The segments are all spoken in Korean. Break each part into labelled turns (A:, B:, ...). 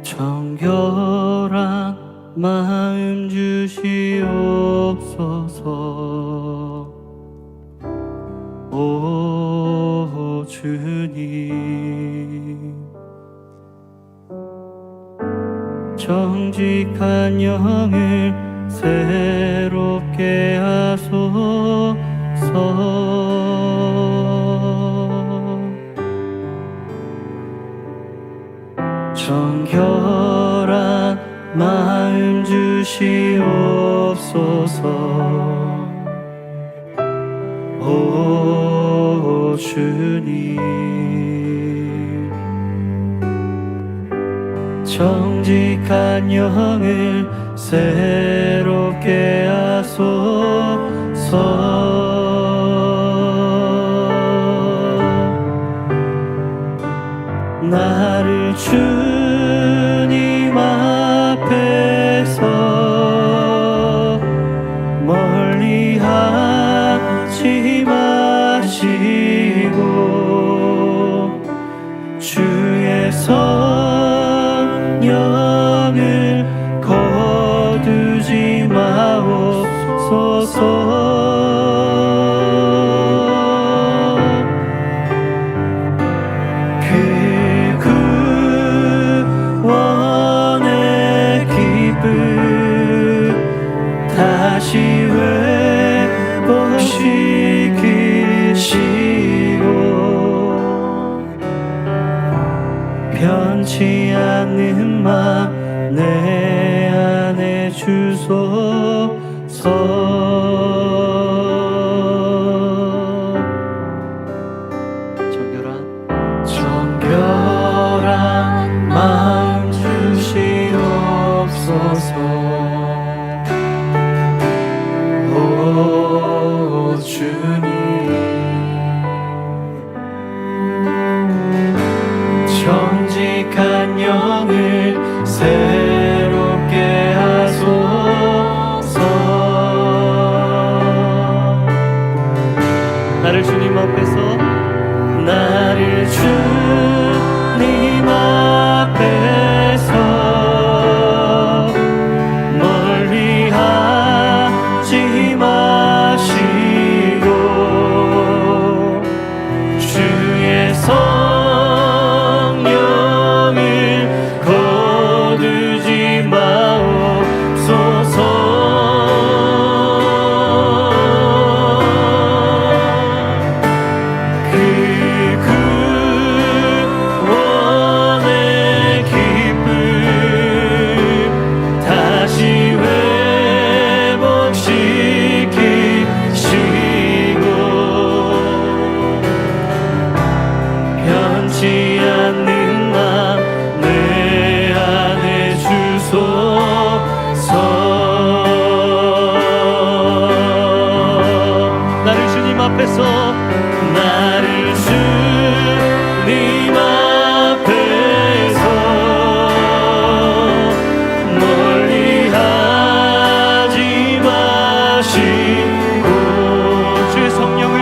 A: 정결한 마음 주시옵소서. 오 주님, 정직한 영을 새롭게 하소서. 정결한 마음 주시옵소서. 오 주님, 정직한 영을 새롭게 하소서. 나를 주님 앞에서 멀리 하지 마시고 주의 성령을 거두지 마옵소서. 다시 회복시키시고 변치 않는 맘 내 안에 주소서. 정결한 마음 주시옵소서. 오 주님, 정직한 영을 새롭게 하소서. 나를 주님 앞에서 멀리 하지 마시고 주의 성령을 거두지 마옵소서. 변치 않는 맘 내 안에 주소서. 나를 주님 앞에서 멀리 하지 마시고 주의 성령을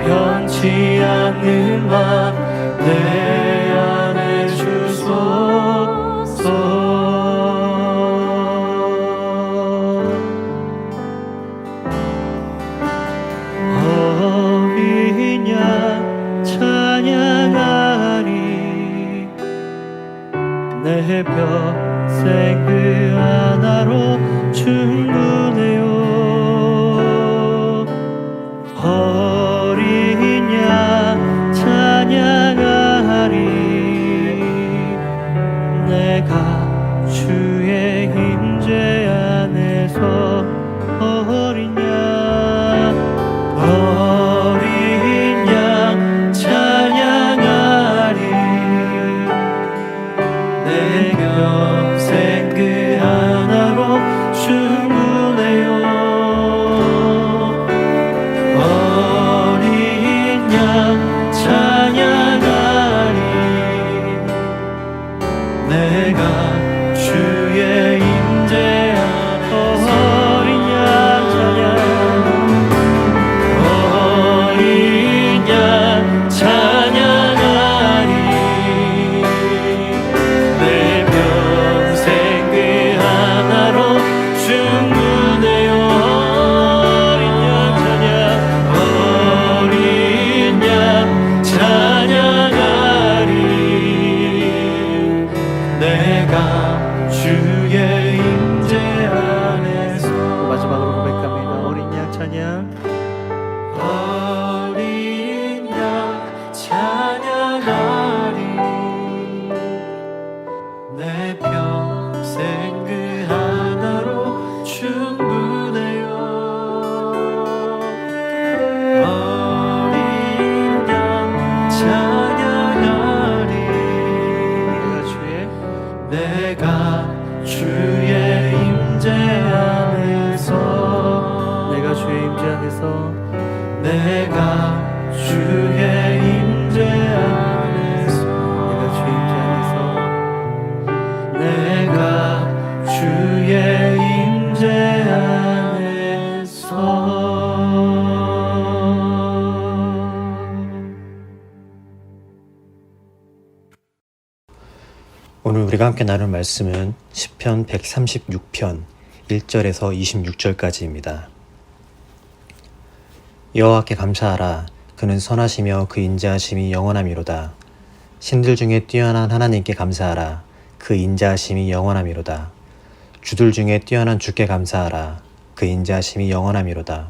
A: 변치 않는 맘 내 안에 주소서. 어린 양 찬양하리 내 평생 그 하나로 충분해요. 어린 양 찬양하리 내가 주의 임재 안에서 어린 양 찬양하리
B: 오늘 우리가 함께 나눌 말씀은 시편 136편 1절에서 26절까지입니다. 여호와께 감사하라. 그는 선하시며 그 인자하심이 영원하미로다. 신들 중에 뛰어난 하나님께 감사하라. 그 인자하심이 영원하미로다. 주들 중에 뛰어난 주께 감사하라. 그 인자하심이 영원하미로다.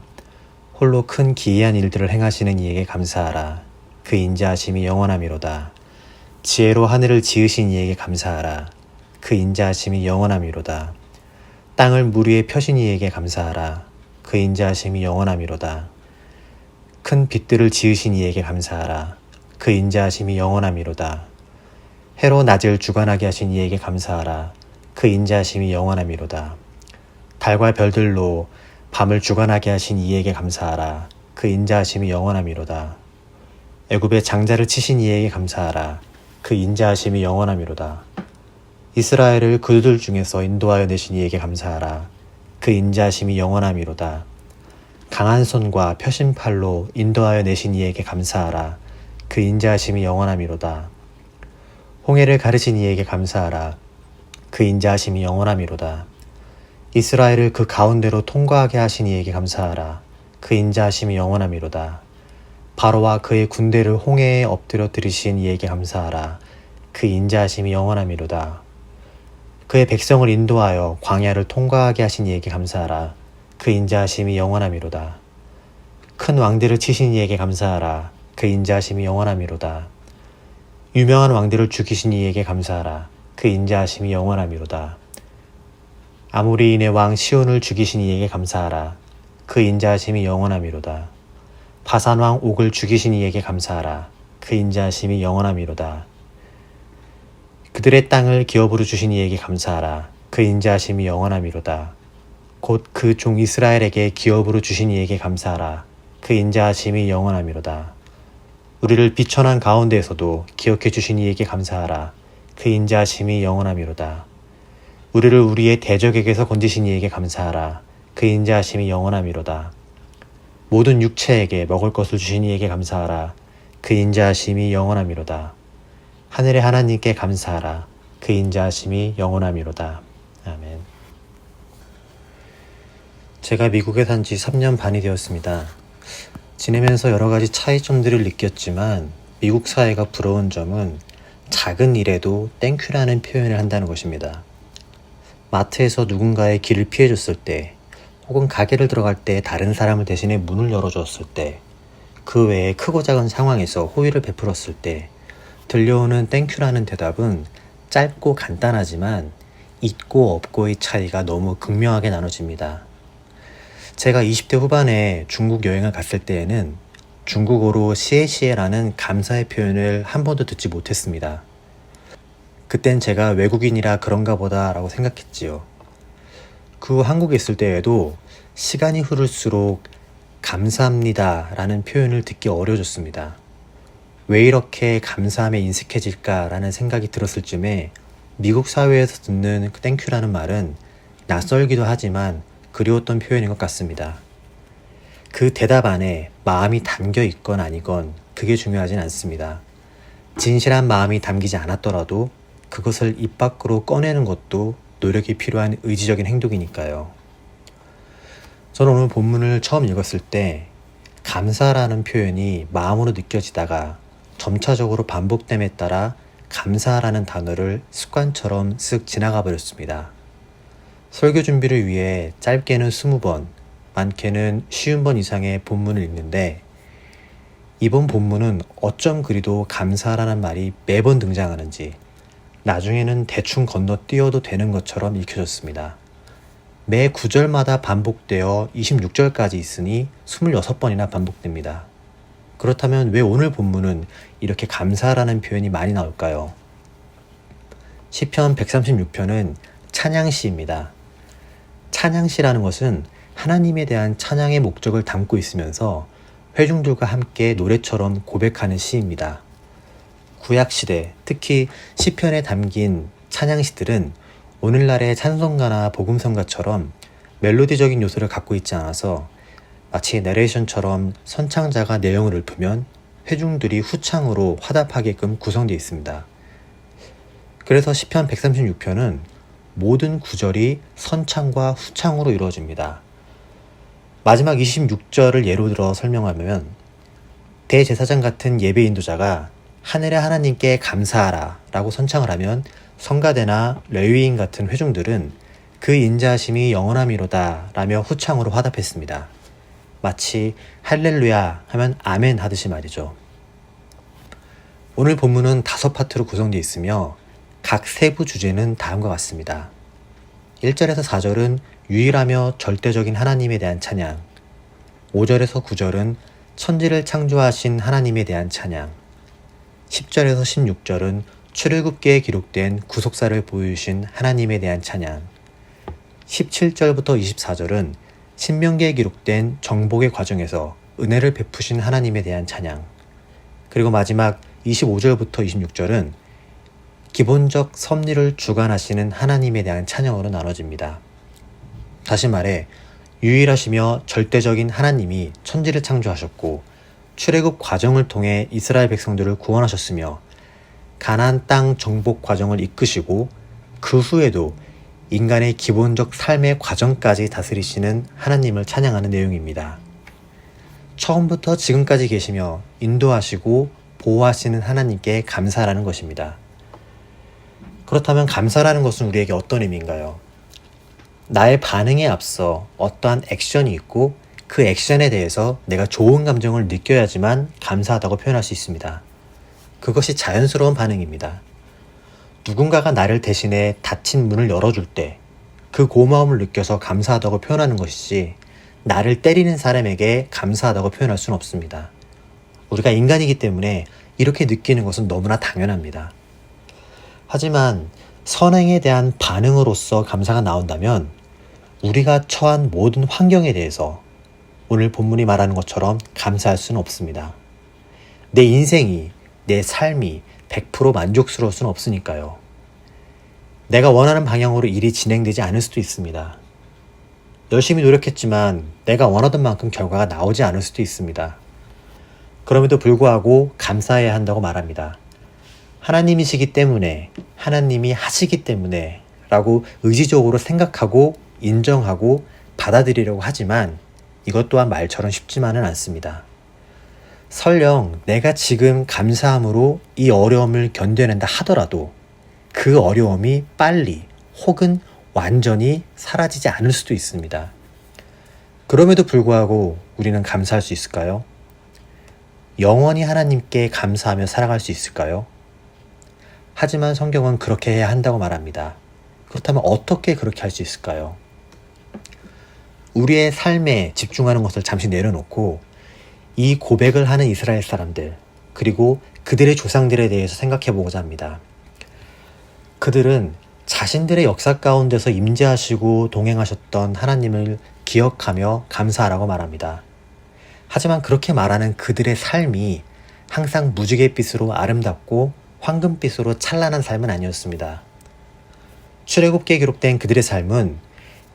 B: 홀로 큰 기이한 일들을 행하시는 이에게 감사하라. 그 인자하심이 영원하미로다. 지혜로 하늘을 지으신 이에게 감사하라. 그 인자하심이 영원하미로다. 땅을 물 위에 펴신 이에게 감사하라. 그 인자하심이 영원하미로다. 큰 빛들을 지으신 이에게 감사하라. 그 인자하심이 영원하미로다. 해로 낮을 주관하게 하신 이에게 감사하라. 그 인자하심이 영원하미로다. 달과 별들로 밤을 주관하게 하신 이에게 감사하라. 그 인자하심이 영원하미로다. 애굽의 장자를 치신 이에게 감사하라. 그 인자하심이 영원하미로다. 이스라엘을 그들 중에서 인도하여 내신 이에게 감사하라. 그 인자하심이 영원하미로다. 강한 손과 펴신 팔로 인도하여 내신 이에게 감사하라. 그 인자하심이 영원하미로다. 홍해를 가르신 이에게 감사하라. 그 인자하심이 영원하미로다. 이스라엘을 그 가운데로 통과하게 하신 이에게 감사하라. 그 인자하심이 영원하미로다. 바로와 그의 군대를 홍해에 엎드려 들이신 이에게 감사하라. 그 인자하심이 영원하미로다. 그의 백성을 인도하여 광야를 통과하게 하신 이에게 감사하라. 그 인자하심이 영원하미로다. 큰 왕들을 치신 이에게 감사하라. 그 인자하심이 영원하미로다. 유명한 왕들을 죽이신 이에게 감사하라. 그 인자하심이 영원하미로다. 아모리인의 왕 시온을 죽이신 이에게 감사하라. 그 인자하심이 영원하미로다. 바산 왕 옥을 죽이신 이에게 감사하라. 그 인자하심이 영원하미로다. 그들의 땅을 기업으로 주신 이에게 감사하라. 그 인자하심이 영원하미로다. 곧 그 종 이스라엘에게 기업으로 주신 이에게 감사하라. 그 인자하심이 영원하미로다. 우리를 비천한 가운데에서도 기억해 주신 이에게 감사하라. 그 인자하심이 영원하미로다. 우리를 우리의 대적에게서 건지신 이에게 감사하라. 그 인자하심이 영원하미로다. 모든 육체에게 먹을 것을 주신 이에게 감사하라. 그 인자하심이 영원하미로다. 하늘의 하나님께 감사하라. 그 인자하심이 영원하미로다. 아멘. 제가 미국에 산 지 3년 반이 되었습니다. 지내면서 여러 가지 차이점들을 느꼈지만 미국 사회가 부러운 점은 작은 일에도 땡큐라는 표현을 한다는 것입니다. 마트에서 누군가의 길을 피해줬을 때, 혹은 가게를 들어갈 때 다른 사람을 대신해 문을 열어줬을 때, 그 외에 크고 작은 상황에서 호의를 베풀었을 때 들려오는 땡큐라는 대답은 짧고 간단하지만 있고 없고의 차이가 너무 극명하게 나눠집니다. 제가 20대 후반에 중국 여행을 갔을 때에는 중국어로 시에시에라는 감사의 표현을 한 번도 듣지 못했습니다. 그땐 제가 외국인이라 그런가 보다 라고 생각했지요. 그 후 한국에 있을 때에도 시간이 흐를수록 감사합니다 라는 표현을 듣기 어려워졌습니다. 왜 이렇게 감사함에 인색해질까 라는 생각이 들었을 즈음에 미국 사회에서 듣는 땡큐라는 말은 낯설기도 하지만 그리웠던 표현인 것 같습니다. 그 대답 안에 마음이 담겨 있건 아니건 그게 중요하진 않습니다. 진실한 마음이 담기지 않았더라도 그것을 입 밖으로 꺼내는 것도 노력이 필요한 의지적인 행동이니까요. 저는 오늘 본문을 처음 읽었을 때 감사라는 표현이 마음으로 느껴지다가 점차적으로 반복됨에 따라 감사라는 단어를 습관처럼 쓱 지나가 버렸습니다. 설교 준비를 위해 짧게는 20번, 많게는 50번 이상의 본문을 읽는데 이번 본문은 어쩜 그리도 감사라는 말이 매번 등장하는지 나중에는 대충 건너뛰어도 되는 것처럼 읽혀졌습니다. 매 구절마다 반복되어 26절까지 있으니 26번이나 반복됩니다. 그렇다면 왜 오늘 본문은 이렇게 감사라는 표현이 많이 나올까요? 시편 136편은 찬양시입니다. 찬양시라는 것은 하나님에 대한 찬양의 목적을 담고 있으면서 회중들과 함께 노래처럼 고백하는 시입니다. 구약시대, 특히 시편에 담긴 찬양시들은 오늘날의 찬송가나 복음성가처럼 멜로디적인 요소를 갖고 있지 않아서 마치 내레이션처럼 선창자가 내용을 읊으면 회중들이 후창으로 화답하게끔 구성되어 있습니다. 그래서 시편 136편은 모든 구절이 선창과 후창으로 이루어집니다. 마지막 26절을 예로 들어 설명하면 대제사장 같은 예배 인도자가 하늘의 하나님께 감사하라 라고 선창을 하면 성가대나 레위인 같은 회중들은 그 인자하심이 영원함이로다 라며 후창으로 화답했습니다. 마치 할렐루야 하면 아멘 하듯이 말이죠. 오늘 본문은 5파트로 구성되어 있으며 각 세부 주제는 다음과 같습니다. 1절에서 4절은 유일하며 절대적인 하나님에 대한 찬양, 5절에서 9절은 천지를 창조하신 하나님에 대한 찬양, 10절에서 16절은 출애굽기에 기록된 구속사를 보여주신 하나님에 대한 찬양, 17절부터 24절은 신명기에 기록된 정복의 과정에서 은혜를 베푸신 하나님에 대한 찬양, 그리고 마지막 25절부터 26절은 기본적 섭리를 주관하시는 하나님에 대한 찬양으로 나눠집니다. 다시 말해 유일하시며 절대적인 하나님이 천지를 창조하셨고 출애굽 과정을 통해 이스라엘 백성들을 구원하셨으며 가나안 땅 정복 과정을 이끄시고 그 후에도 인간의 기본적 삶의 과정까지 다스리시는 하나님을 찬양하는 내용입니다. 처음부터 지금까지 계시며 인도하시고 보호하시는 하나님께 감사라는 것입니다. 그렇다면 감사라는 것은 우리에게 어떤 의미인가요? 나의 반응에 앞서 어떠한 액션이 있고 그 액션에 대해서 내가 좋은 감정을 느껴야지만 감사하다고 표현할 수 있습니다. 그것이 자연스러운 반응입니다. 누군가가 나를 대신해 닫힌 문을 열어줄 때 그 고마움을 느껴서 감사하다고 표현하는 것이지 나를 때리는 사람에게 감사하다고 표현할 수는 없습니다. 우리가 인간이기 때문에 이렇게 느끼는 것은 너무나 당연합니다. 하지만 선행에 대한 반응으로서 감사가 나온다면 우리가 처한 모든 환경에 대해서 오늘 본문이 말하는 것처럼 감사할 수는 없습니다. 내 인생이, 내 삶이 100% 만족스러울 수는 없으니까요. 내가 원하는 방향으로 일이 진행되지 않을 수도 있습니다. 열심히 노력했지만 내가 원하던 만큼 결과가 나오지 않을 수도 있습니다. 그럼에도 불구하고 감사해야 한다고 말합니다. 하나님이시기 때문에, 하나님이 하시기 때문에 라고 의지적으로 생각하고 인정하고 받아들이려고 하지만 이것 또한 말처럼 쉽지만은 않습니다. 설령 내가 지금 감사함으로 이 어려움을 견뎌낸다 하더라도 그 어려움이 빨리 혹은 완전히 사라지지 않을 수도 있습니다. 그럼에도 불구하고 우리는 감사할 수 있을까요? 영원히 하나님께 감사하며 살아갈 수 있을까요? 하지만 성경은 그렇게 해야 한다고 말합니다. 그렇다면 어떻게 그렇게 할 수 있을까요? 우리의 삶에 집중하는 것을 잠시 내려놓고 이 고백을 하는 이스라엘 사람들, 그리고 그들의 조상들에 대해서 생각해 보고자 합니다. 그들은 자신들의 역사 가운데서 임재하시고 동행하셨던 하나님을 기억하며 감사하라고 말합니다. 하지만 그렇게 말하는 그들의 삶이 항상 무지갯빛으로 아름답고 황금빛으로 찬란한 삶은 아니었습니다. 출애굽기에 기록된 그들의 삶은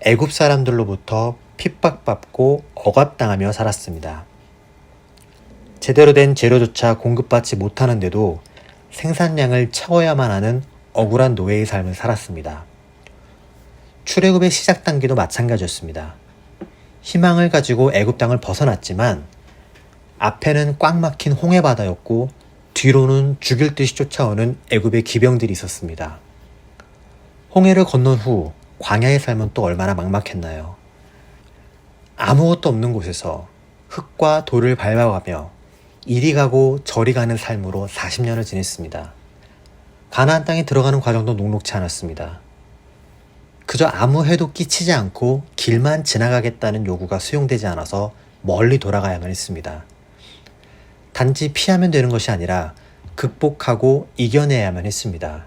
B: 애굽 사람들로부터 핍박받고 억압당하며 살았습니다. 제대로 된 재료조차 공급받지 못하는데도 생산량을 채워야만 하는 억울한 노예의 삶을 살았습니다. 출애굽의 시작 단계도 마찬가지였습니다. 희망을 가지고 애굽 땅을 벗어났지만 앞에는 꽉 막힌 홍해바다였고 뒤로는 죽일 듯이 쫓아오는 애굽의 기병들이 있었습니다. 홍해를 건넌 후 광야의 삶은 또 얼마나 막막했나요? 아무것도 없는 곳에서 흙과 돌을 밟아가며 이리 가고 저리 가는 삶으로 40년을 지냈습니다. 가나안 땅에 들어가는 과정도 녹록지 않았습니다. 그저 아무 해도 끼치지 않고 길만 지나가겠다는 요구가 수용되지 않아서 멀리 돌아가야만 했습니다. 단지 피하면 되는 것이 아니라 극복하고 이겨내야만 했습니다.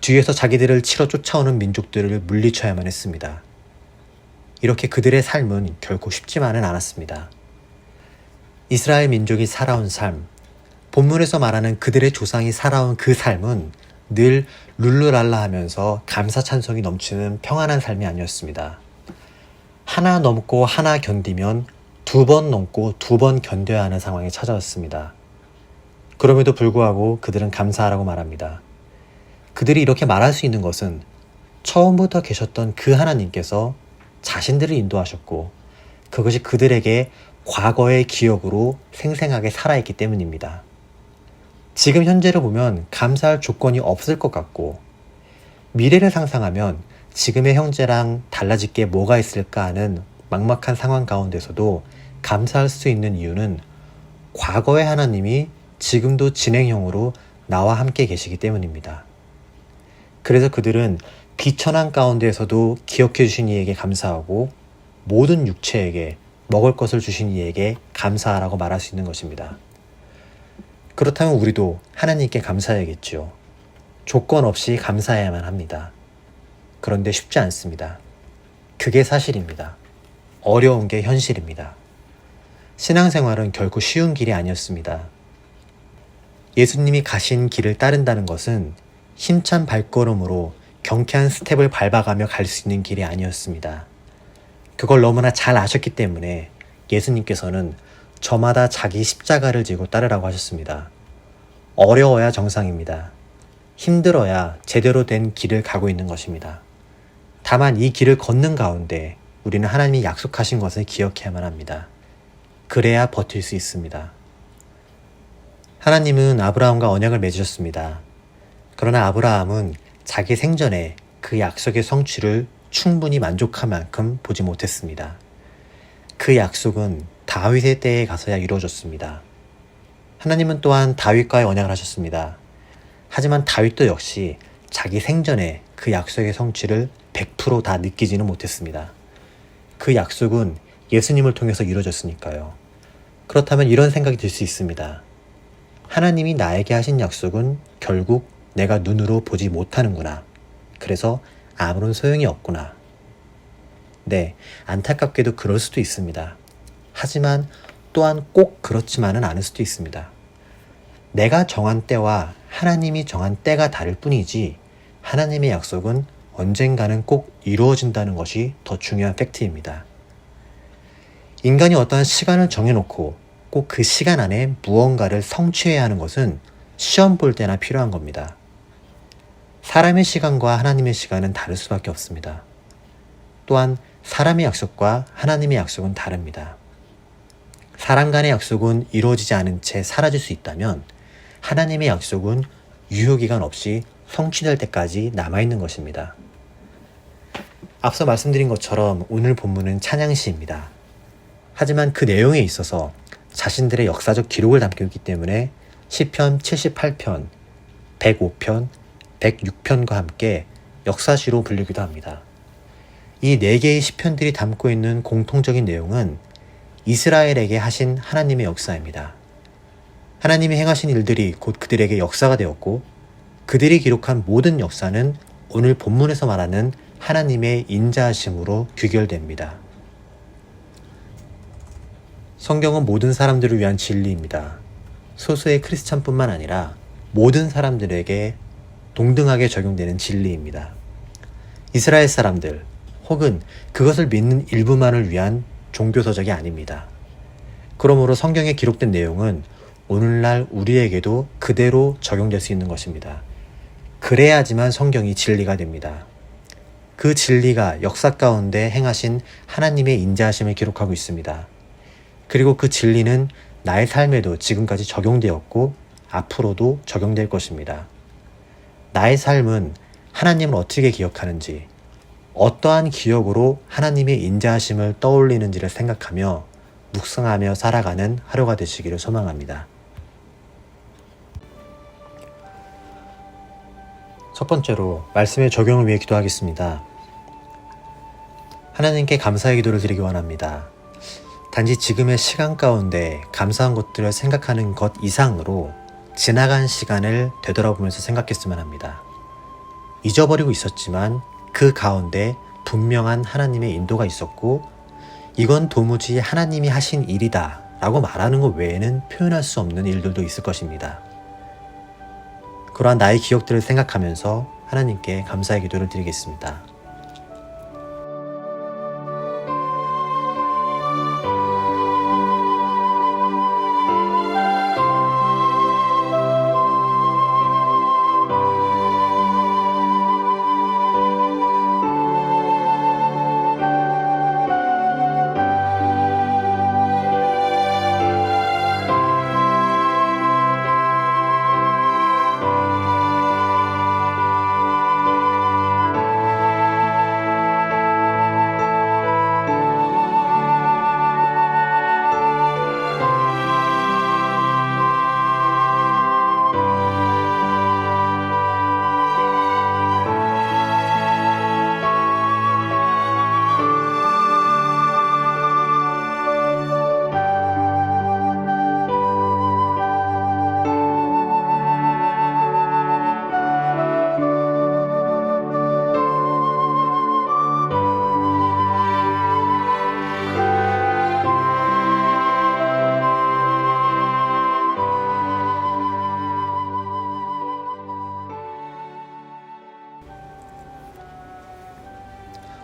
B: 뒤에서 자기들을 치러 쫓아오는 민족들을 물리쳐야만 했습니다. 이렇게 그들의 삶은 결코 쉽지만은 않았습니다. 이스라엘 민족이 살아온 삶, 본문에서 말하는 그들의 조상이 살아온 그 삶은 늘 룰루랄라 하면서 감사 찬송이 넘치는 평안한 삶이 아니었습니다. 하나 넘고 하나 견디면 2번 넘고 2번 견뎌야 하는 상황이 찾아왔습니다. 그럼에도 불구하고 그들은 감사하라고 말합니다. 그들이 이렇게 말할 수 있는 것은 처음부터 계셨던 그 하나님께서 자신들을 인도하셨고 그것이 그들에게 과거의 기억으로 생생하게 살아있기 때문입니다. 지금 현재를 보면 감사할 조건이 없을 것 같고 미래를 상상하면 지금의 형제랑 달라질 게 뭐가 있을까 하는 막막한 상황 가운데서도 감사할 수 있는 이유는 과거의 하나님이 지금도 진행형으로 나와 함께 계시기 때문입니다. 그래서 그들은 비천한 가운데에서도 기억해 주신 이에게 감사하고 모든 육체에게 먹을 것을 주신 이에게 감사하라고 말할 수 있는 것입니다. 그렇다면 우리도 하나님께 감사해야겠죠. 조건 없이 감사해야만 합니다. 그런데 쉽지 않습니다. 그게 사실입니다. 어려운 게 현실입니다. 신앙생활은 결코 쉬운 길이 아니었습니다. 예수님이 가신 길을 따른다는 것은 힘찬 발걸음으로 경쾌한 스텝을 밟아가며 갈 수 있는 길이 아니었습니다. 그걸 너무나 잘 아셨기 때문에 예수님께서는 저마다 자기 십자가를 지고 따르라고 하셨습니다. 어려워야 정상입니다. 힘들어야 제대로 된 길을 가고 있는 것입니다. 다만 이 길을 걷는 가운데 우리는 하나님이 약속하신 것을 기억해야만 합니다. 그래야 버틸 수 있습니다. 하나님은 아브라함과 언약을 맺으셨습니다. 그러나 아브라함은 자기 생전에 그 약속의 성취를 충분히 만족할 만큼 보지 못했습니다. 그 약속은 다윗의 때에 가서야 이루어졌습니다. 하나님은 또한 다윗과의 언약을 하셨습니다. 하지만 다윗도 역시 자기 생전에 그 약속의 성취를 100% 다 느끼지는 못했습니다. 그 약속은 예수님을 통해서 이루어졌으니까요. 그렇다면 이런 생각이 들 수 있습니다. 하나님이 나에게 하신 약속은 결국 내가 눈으로 보지 못하는구나. 그래서 아무런 소용이 없구나. 네, 안타깝게도 그럴 수도 있습니다. 하지만 또한 꼭 그렇지만은 않을 수도 있습니다. 내가 정한 때와 하나님이 정한 때가 다를 뿐이지 하나님의 약속은 언젠가는 꼭 이루어진다는 것이 더 중요한 팩트입니다. 인간이 어떠한 시간을 정해놓고 꼭 그 시간 안에 무언가를 성취해야 하는 것은 시험 볼 때나 필요한 겁니다. 사람의 시간과 하나님의 시간은 다를 수밖에 없습니다. 또한 사람의 약속과 하나님의 약속은 다릅니다. 사람 간의 약속은 이루어지지 않은 채 사라질 수 있다면 하나님의 약속은 유효기간 없이 성취될 때까지 남아있는 것입니다. 앞서 말씀드린 것처럼 오늘 본문은 찬양시입니다. 하지만 그 내용에 있어서 자신들의 역사적 기록을 담고 있기 때문에 시편 78편, 105편, 106편과 함께 역사시로 불리기도 합니다. 이 4개의 시편들이 담고 있는 공통적인 내용은 이스라엘에게 하신 하나님의 역사입니다. 하나님이 행하신 일들이 곧 그들에게 역사가 되었고 그들이 기록한 모든 역사는 오늘 본문에서 말하는 하나님의 인자하심으로 규결됩니다. 성경은 모든 사람들을 위한 진리입니다. 소수의 크리스찬뿐만 아니라 모든 사람들에게 동등하게 적용되는 진리입니다. 이스라엘 사람들 혹은 그것을 믿는 일부만을 위한 종교서적이 아닙니다. 그러므로 성경에 기록된 내용은 오늘날 우리에게도 그대로 적용될 수 있는 것입니다. 그래야지만 성경이 진리가 됩니다. 그 진리가 역사 가운데 행하신 하나님의 인자하심을 기록하고 있습니다. 그리고 그 진리는 나의 삶에도 지금까지 적용되었고 앞으로도 적용될 것입니다. 나의 삶은 하나님을 어떻게 기억하는지, 어떠한 기억으로 하나님의 인자하심을 떠올리는지를 생각하며 묵상하며 살아가는 하루가 되시기를 소망합니다. 첫 번째로 말씀의 적용을 위해 기도하겠습니다. 하나님께 감사의 기도를 드리기 원합니다. 단지 지금의 시간 가운데 감사한 것들을 생각하는 것 이상으로 지나간 시간을 되돌아보면서 생각했으면 합니다. 잊어버리고 있었지만 그 가운데 분명한 하나님의 인도가 있었고 이건 도무지 하나님이 하신 일이다 라고 말하는 것 외에는 표현할 수 없는 일들도 있을 것입니다. 그러한 나의 기억들을 생각하면서 하나님께 감사의 기도를 드리겠습니다.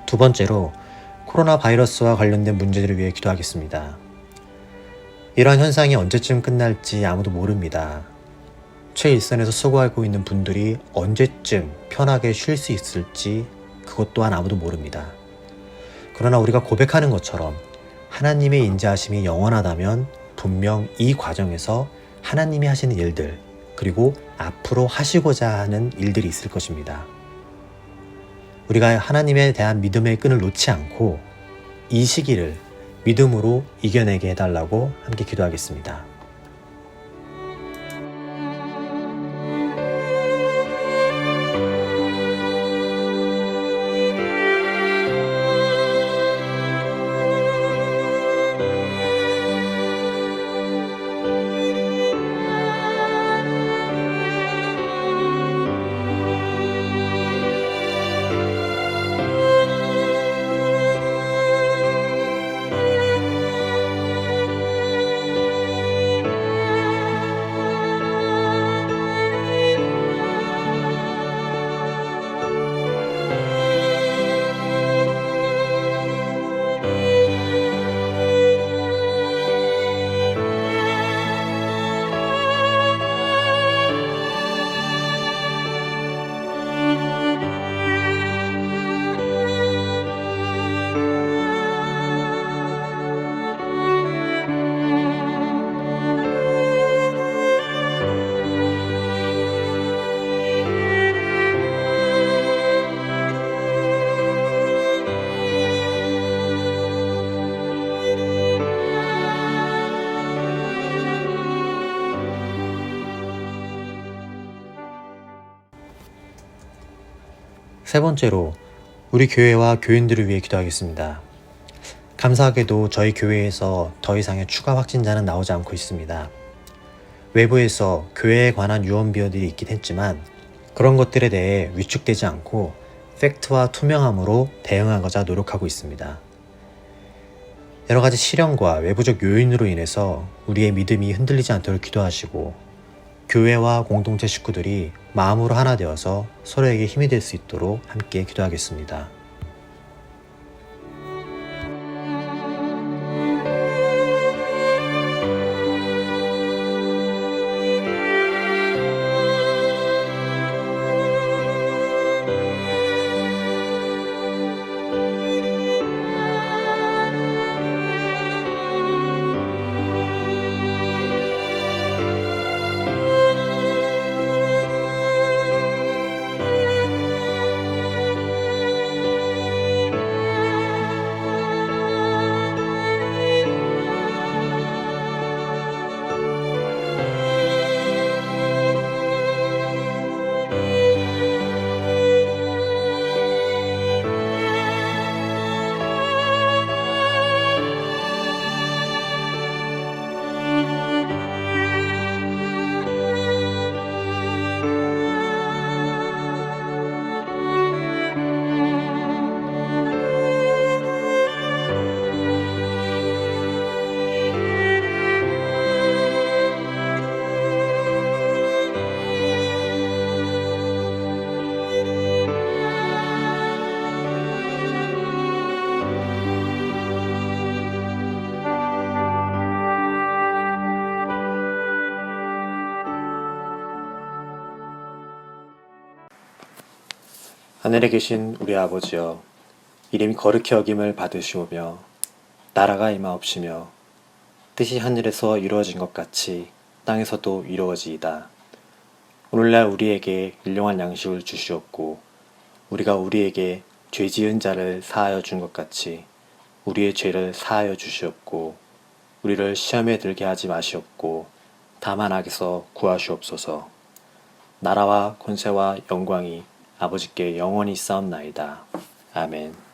B: 두 번째로 코로나 바이러스와 관련된 문제들을 위해 기도하겠습니다. 이러한 현상이 언제쯤 끝날지 아무도 모릅니다. 최일선에서 수고하고 있는 분들이 언제쯤 편하게 쉴 수 있을지 그것 또한 아무도 모릅니다. 그러나 우리가 고백하는 것처럼 하나님의 인자하심이 영원하다면 분명 이 과정에서 하나님이 하시는 일들, 그리고 앞으로 하시고자 하는 일들이 있을 것입니다. 우리가 하나님에 대한 믿음의 끈을 놓지 않고 이 시기를 믿음으로 이겨내게 해달라고 함께 기도하겠습니다. 세 번째로 우리 교회와 교인들을 위해 기도하겠습니다. 감사하게도 저희 교회에서 더 이상의 추가 확진자는 나오지 않고 있습니다. 외부에서 교회에 관한 유언비어들이 있긴 했지만 그런 것들에 대해 위축되지 않고 팩트와 투명함으로 대응하고자 노력하고 있습니다. 여러 가지 시련과 외부적 요인으로 인해서 우리의 믿음이 흔들리지 않도록 기도하시고 교회와 공동체 식구들이 마음으로 하나 되어서 서로에게 힘이 될 수 있도록 함께 기도하겠습니다. 하늘에 계신 우리 아버지여, 이름이 거룩히 여김을 받으시오며 나라가 임하옵시며 뜻이 하늘에서 이루어진 것 같이 땅에서도 이루어지이다. 오늘날 우리에게 일용할 양식을 주시옵고 우리가 우리에게 죄 지은 자를 사하여 준 것 같이 우리의 죄를 사하여 주시옵고 우리를 시험에 들게 하지 마시옵고 다만 악에서 구하시옵소서. 나라와 권세와 영광이 아버지께 영원히 있사옵나이다. 아멘.